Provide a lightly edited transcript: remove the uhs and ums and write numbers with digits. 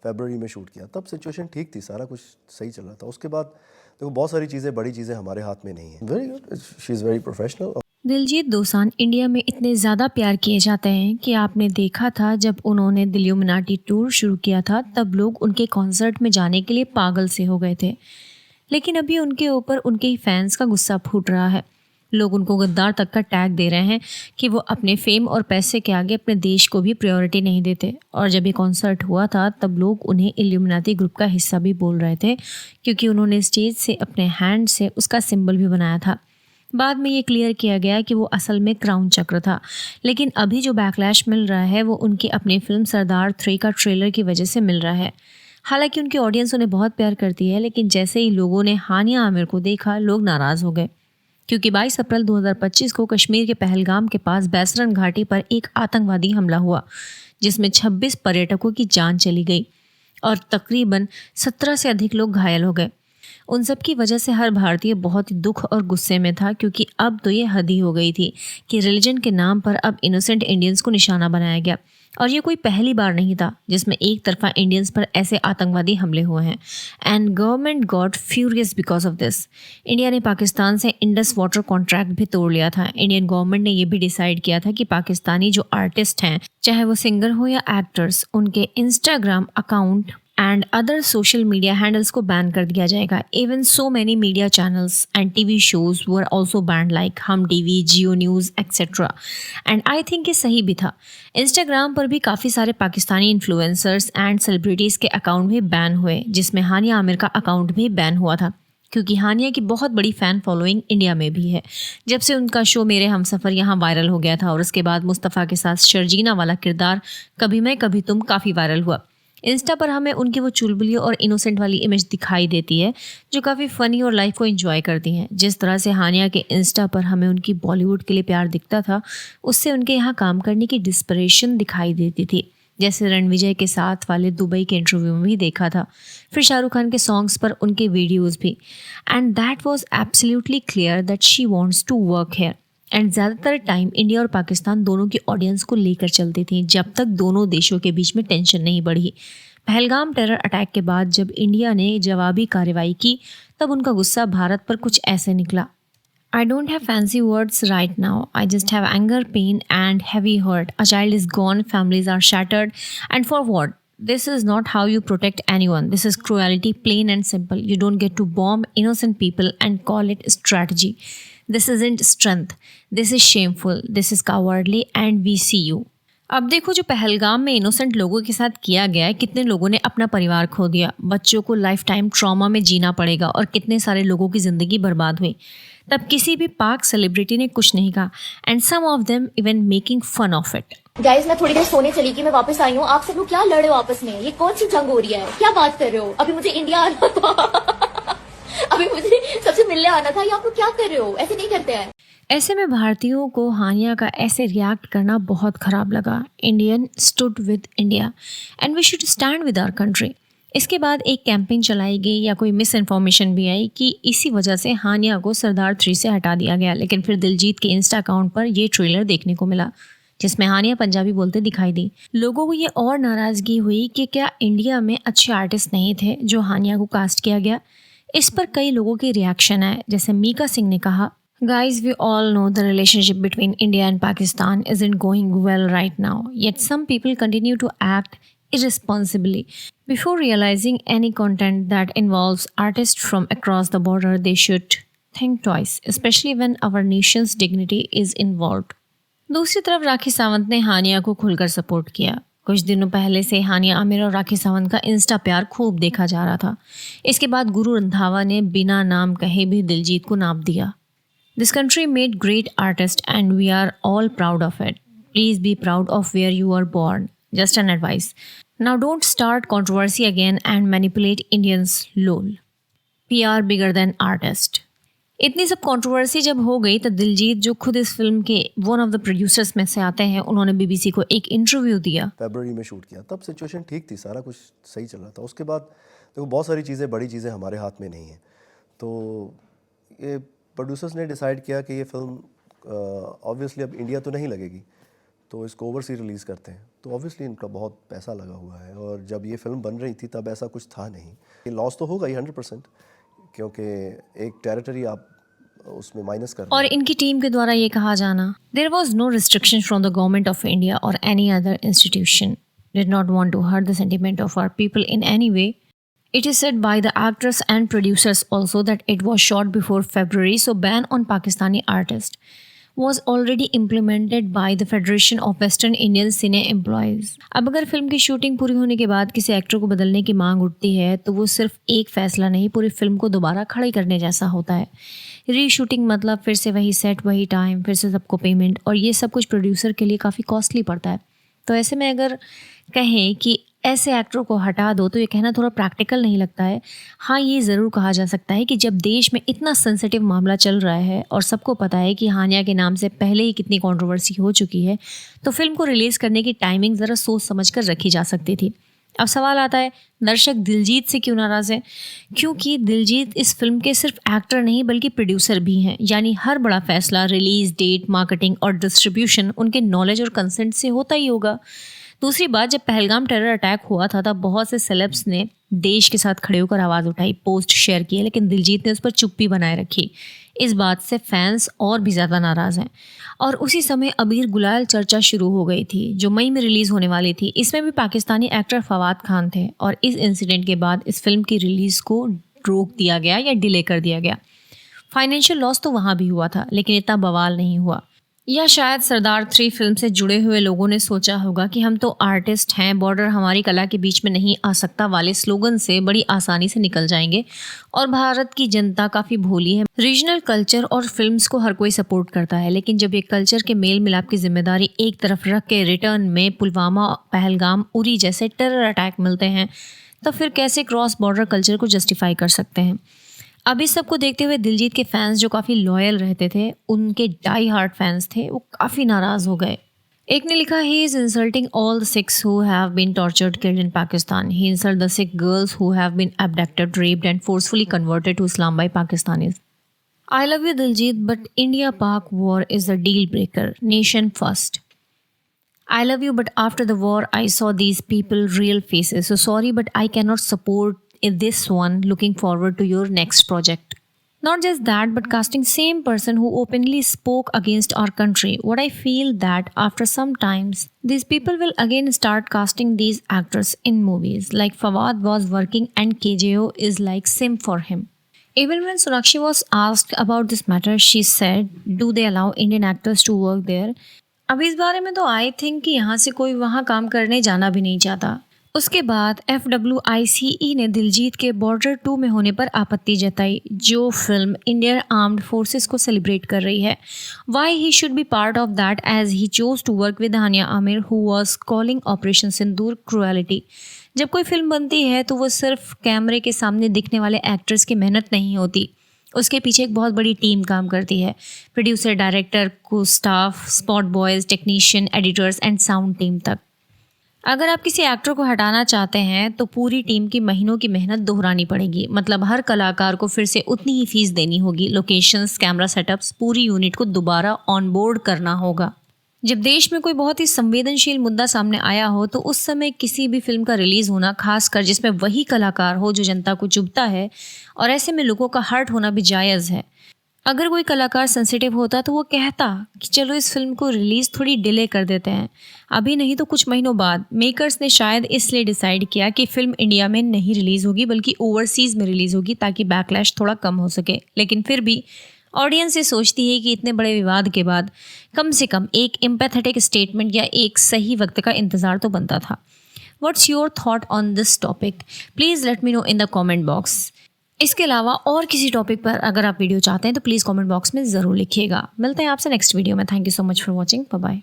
फरवरी में शूट किया, तब सिचुएशन ठीक थी, सारा कुछ सही चल रहा था। उसके बाद देखो बहुत सारी चीज़ें, बड़ी चीज़ें हमारे हाथ में नहीं है। Very good, she is very professional. Diljit Dosanjh India में इतने ज़्यादा प्यार किए जाते हैं कि आपने देखा था जब उन्होंने दिल्यूमिनाटी टूर शुरू किया था तब लोग उनके कॉन्सर्ट में जाने के लिए पागल से हो गए थे। लेकिन अभी उनके ऊपर उनके ही फैंस का गुस्सा फूट रहा है। लोग उनको गद्दार तक का टैग दे रहे हैं कि वो अपने फेम और पैसे के आगे अपने देश को भी प्रायोरिटी नहीं देते। और जब ये कॉन्सर्ट हुआ था तब लोग उन्हें इल्यूमिनाती ग्रुप का हिस्सा भी बोल रहे थे, क्योंकि उन्होंने स्टेज से अपने हैंड से उसका सिंबल भी बनाया था। बाद में ये क्लियर किया गया कि वो असल में क्राउन चक्र था। लेकिन अभी जो बैकलैश मिल रहा है वो उनकी अपनी फिल्म सरदार 3 का ट्रेलर की वजह से मिल रहा है। हालांकि उनकी ऑडियंस उन्हें बहुत प्यार करती है, लेकिन जैसे ही लोगों ने हानिया आमिर को देखा लोग नाराज़ हो गए, क्योंकि 22 अप्रैल 2025 को कश्मीर के पहलगाम के पास बैसरन घाटी पर एक आतंकवादी हमला हुआ जिसमें 26 पर्यटकों की जान चली गई और तकरीबन 17 से अधिक लोग घायल हो गए। उन सब की वजह से हर भारतीय बहुत ही दुख और गुस्से में था, क्योंकि अब तो ये हद ही हो गई थी कि रिलीजन के नाम पर अब इनोसेंट इंडियंस को निशाना बनाया गया। और ये कोई पहली बार नहीं था जिसमें एक तरफा इंडियंस पर ऐसे आतंकवादी हमले हुए हैं। And government got furious because of this. India ने पाकिस्तान से इंडस वाटर कॉन्ट्रैक्ट भी तोड़ लिया था। इंडियन गवर्नमेंट ने ये भी डिसाइड किया था कि पाकिस्तानी जो आर्टिस्ट हैं, चाहे वो सिंगर हो या एक्टर्स, उनके Instagram account and other social media handles को बैन कर दिया जाएगा। Even so many media channels and TV shows were also banned, like Hum TV, Geo news etcetera. And I think ये सही भी था। इंस्टाग्राम पर भी काफ़ी सारे पाकिस्तानी इन्फ्लुएंसर्स एंड सेलिब्रिटीज़ के अकाउंट भी बैन हुए, जिसमें हानिया आमिर का अकाउंट भी बैन हुआ था, क्योंकि हानिया की बहुत बड़ी फ़ैन फॉलोइंग इंडिया में भी है। जब से उनका शो मेरे हमसफ़र यहाँ वायरल हो गया था और उसके बाद मुस्तफ़ा के साथ शर्जीना वाला किरदार कभी मैं कभी तुम काफ़ी वायरल हुआ। इंस्टा पर हमें उनकी वो चुलबुली और इनोसेंट वाली इमेज दिखाई देती है जो काफ़ी फ़नी और लाइफ को एंजॉय करती हैं। जिस तरह से हानिया के इंस्टा पर हमें उनकी बॉलीवुड के लिए प्यार दिखता था, उससे उनके यहाँ काम करने की डिस्परेशन दिखाई देती थी, जैसे रणविजय के साथ वाले दुबई के इंटरव्यू में भी देखा था। फिर शाहरुख खान के सॉन्ग्स पर उनके वीडियोज़ भी। And that was absolutely clear that she wants to work here. And ज़्यादातर टाइम इंडिया और पाकिस्तान दोनों की ऑडियंस को लेकर चलती थी, जब तक दोनों देशों के बीच में टेंशन नहीं बढ़ी। पहलगाम टेरर अटैक के बाद जब इंडिया ने जवाबी कार्रवाई की, तब उनका गुस्सा भारत पर कुछ ऐसे निकला। I don't have fancy words right now. I just have anger, pain, and heavy hurt. A child is gone, families are shattered. And for what? This is not how you protect anyone. This is cruelty, plain and simple. You don't get to bomb innocent people and call it strategy. This isn't strength. This is shameful. This is cowardly, and we see you. अब देखो जो पहलगाम में innocent लोगों के साथ किया गया है, कितने लोगों ने अपना परिवार खो दिया, बच्चों को लाइफ टाइम ट्रॉमा में जीना पड़ेगा और कितने सारे लोगों की ज़िंदगी बर्बाद हुई। तब किसी भी पाक सेलिब्रिटी ने कुछ नहीं कहा, and some of them even making fun of it. Guys, मैं थोड़ी देर सोने चली कि मैं वापस आई हूँ। आप सब लोग क्या लड़ रहे हो आपस में? ये कौन सी जंग हो रही है? क्या बात कर रहे हो? अभी मुझे इंडिया आना था अभी मुझे सबसे मिलने आना था। ये आप लोग क्या कर रहे हो? ऐसे नहीं करते हैं। ऐसे में भारतीयों को हानिया का ऐसे रिएक्ट करना बहुत ख़राब लगा। Indian stood with India and we should stand with our country. इसके बाद एक कैंपेन चलाई गई या कोई मिस इन्फॉर्मेशन भी आई कि इसी वजह से हानिया को सरदार 3 से हटा दिया गया। लेकिन फिर दिलजीत के इंस्टा अकाउंट पर ये ट्रेलर देखने को मिला जिसमें हानिया पंजाबी बोलते दिखाई दी। लोगों को ये और नाराज़गी हुई कि क्या इंडिया में अच्छे आर्टिस्ट नहीं थे जो हानिया को कास्ट किया गया। इस पर कई लोगों के रिएक्शन है, जैसे मीका सिंह ने कहा, Guys, we all know the relationship between India and Pakistan isn't going well right now, yet some people continue to act irresponsibly. Before realizing any content that involves artists from across the border, they should think twice, especially when our nation's dignity is involved. दूसरी तरफ राखी सावंत ने हानिया को खुलकर support किया। कुछ दिनों पहले से हानिया आमिर और राखी सावंत का इंस्टा प्यार खूब देखा जा रहा था। इसके बाद गुरु रंधावा ने बिना नाम कहे भी दिलजीत को नाप दिया। This country made great artists and we are all proud of it. Please be proud of where you are born. Just an advice. Now don't start controversy again and manipulate Indians. lol. PR bigger than artist. इतनी सब controversy जब हो गई तो दिलजीत, जो खुद इस film के वन ऑफ द प्रोड्यूसर्स में से आते हैं, उन्होंने बीबीसी को एक इंटरव्यू दिया। फरवरी में शूट किया, तब सिचुएशन ठीक थी, सारा कुछ सही चल रहा था। उसके बाद देखो बहुत सारी चीज़ें, बड़ी चीज़ें हमारे हाथ में नहीं है। तो ये प्रोड्यूसर्स ने डिसाइड किया कि ये फिल्म ऑब्वियसली अब इंडिया तो नहीं लगेगी, तो इसको ओवरसी रिलीज़ करते हैं, तो ऑब्वियसली इनका बहुत पैसा लगा हुआ है। और जब ये फिल्म बन रही थी तब ऐसा कुछ था नहीं। ये लॉस तो होगा ही 100%, क्योंकि एक टेरिटरी आप उसमें माइनस कर रहे और हैं। इनकी टीम के द्वारा ये कहा जाना, there was no restriction from the government of India or any other institution did not want to hurt the sentiment of our people in any way. It is said by the actors and producers also that it was shot before February, so ban on Pakistani artists was already implemented by the Federation of Western Indian Cine Employees. अब अगर film की shooting पूरी होने के बाद किसी actor को बदलने की मांग उठती है तो वो सिर्फ एक फैसला नहीं, पूरी फिल्म को दोबारा खड़ी करने जैसा होता है. रीशूटिंग मतलब फिर से वही सेट, वही टाइम, फिर से सबको पेमेंट, और ये सब कुछ प्रोड्यूसर के लिए काफ़ी कॉस्टली पड़ता है. तो ऐसे में अगर कहें कि ऐसे एक्टरों को हटा दो तो ये कहना थोड़ा प्रैक्टिकल नहीं लगता है. हाँ, ये ज़रूर कहा जा सकता है कि जब देश में इतना सेंसिटिव मामला चल रहा है और सबको पता है कि हानिया के नाम से पहले ही कितनी कंट्रोवर्सी हो चुकी है, तो फिल्म को रिलीज़ करने की टाइमिंग ज़रा सोच समझ कर रखी जा सकती थी. अब सवाल आता है, दर्शक दिलजीत से क्यों नाराज़ है? क्योंकि दिलजीत इस फिल्म के सिर्फ एक्टर नहीं बल्कि प्रोड्यूसर भी हैं. यानी हर बड़ा फैसला, रिलीज़ डेट, मार्केटिंग और डिस्ट्रीब्यूशन उनके नॉलेज और कंसेंट से होता ही होगा. दूसरी बात, जब पहलगाम टेरर अटैक हुआ था तब बहुत से सेलेब्स ने देश के साथ खड़े होकर आवाज़ उठाई, पोस्ट शेयर किए, लेकिन दिलजीत ने उस पर चुप्पी बनाए रखी. इस बात से फैंस और भी ज़्यादा नाराज़ हैं. और उसी समय अबीर गुलाल चर्चा शुरू हो गई थी जो मई में रिलीज़ होने वाली थी. इसमें भी पाकिस्तानी एक्टर फवाद खान थे और इस इंसिडेंट के बाद इस फिल्म की रिलीज़ को रोक दिया गया या डिले कर दिया गया. फाइनेंशियल लॉस तो वहाँ भी हुआ था, लेकिन इतना बवाल नहीं हुआ. या शायद सरदार 3 फिल्म से जुड़े हुए लोगों ने सोचा होगा कि हम तो आर्टिस्ट हैं, बॉर्डर हमारी कला के बीच में नहीं आ सकता वाले स्लोगन से बड़ी आसानी से निकल जाएंगे. और भारत की जनता काफ़ी भोली है. रीजनल कल्चर और फिल्म्स को हर कोई सपोर्ट करता है, लेकिन जब ये कल्चर के मेल मिलाप की जिम्मेदारी एक तरफ रख के रिटर्न में पुलवामा, पहलगाम, उरी जैसे टेरर अटैक मिलते हैं, तो फिर कैसे क्रॉस बॉर्डर कल्चर को जस्टिफाई कर सकते हैं? अब इस सब को देखते हुए दिलजीत के फैंस जो काफ़ी लॉयल रहते थे, उनके डाई हार्ड फैंस थे, वो काफ़ी नाराज़ हो गए. एक ने लिखा, he is insulting all the Sikhs who have been tortured, killed in Pakistan. He insulted the Sikh girls who have been abducted, raped and forcefully converted to Islam by Pakistanis. I love you Diljit, but India-Pak war is a deal breaker. Nation first. I love you, but after the war I saw these people real faces. So sorry, but I cannot support in this one. Looking forward to your next project. Not just that, but casting same person who openly spoke against our country. What I feel that after some times, these people will again start casting these actors in movies. Like Fawad was working and KJO is like sim for him. Even when Sonakshi was asked about this matter, she said, do they allow Indian actors to work there? अब इस बारे में तो I think कि यहाँ से कोई वहाँ काम करने जाना भी नहीं चाहता. उसके बाद FWICE ने दिलजीत के बॉर्डर 2 में होने पर आपत्ति जताई, जो फिल्म इंडियन आर्म्ड फोर्सेस को सेलिब्रेट कर रही है. Why he should be part of that as he chose to work with Hania Aamir who was calling operation Sindoor cruelty. जब कोई फिल्म बनती है तो वो सिर्फ कैमरे के सामने दिखने वाले एक्टर्स की मेहनत नहीं होती, उसके पीछे एक बहुत बड़ी टीम काम करती है. प्रोड्यूसर, डायरेक्टर, को staff, spot boys, technician, editors and sound team तक. अगर आप किसी एक्टर को हटाना चाहते हैं तो पूरी टीम की महीनों की मेहनत दोहरानी पड़ेगी. मतलब हर कलाकार को फिर से उतनी ही फीस देनी होगी. लोकेशंस, कैमरा सेटअप्स, पूरी यूनिट को दोबारा ऑन बोर्ड करना होगा. जब देश में कोई बहुत ही संवेदनशील मुद्दा सामने आया हो तो उस समय किसी भी फिल्म का रिलीज़ होना, खासकर जिसमें वही कलाकार हो जो जनता को चुभता है, और ऐसे में लोगों का हर्ट होना भी जायज़ है. अगर कोई कलाकार सेंसिटिव होता तो वो कहता कि चलो इस फिल्म को रिलीज़ थोड़ी डिले कर देते हैं, अभी नहीं तो कुछ महीनों बाद. मेकर्स ने शायद इसलिए डिसाइड किया कि फ़िल्म इंडिया में नहीं रिलीज़ होगी बल्कि ओवरसीज़ में रिलीज़ होगी ताकि बैकलैश थोड़ा कम हो सके. लेकिन फिर भी ऑडियंस ये सोचती है कि इतने बड़े विवाद के बाद कम से कम एक एम्पैथेटिक स्टेटमेंट या एक सही वक्त का इंतज़ार तो बनता था. What's your thought on this topic? Please let me know in the comment box. इसके अलावा और किसी टॉपिक पर अगर आप वीडियो चाहते हैं तो प्लीज़ कमेंट बॉक्स में ज़रूर लिखिएगा. मिलते हैं आपसे नेक्स्ट वीडियो में. Thank you so much for watching. Bye bye.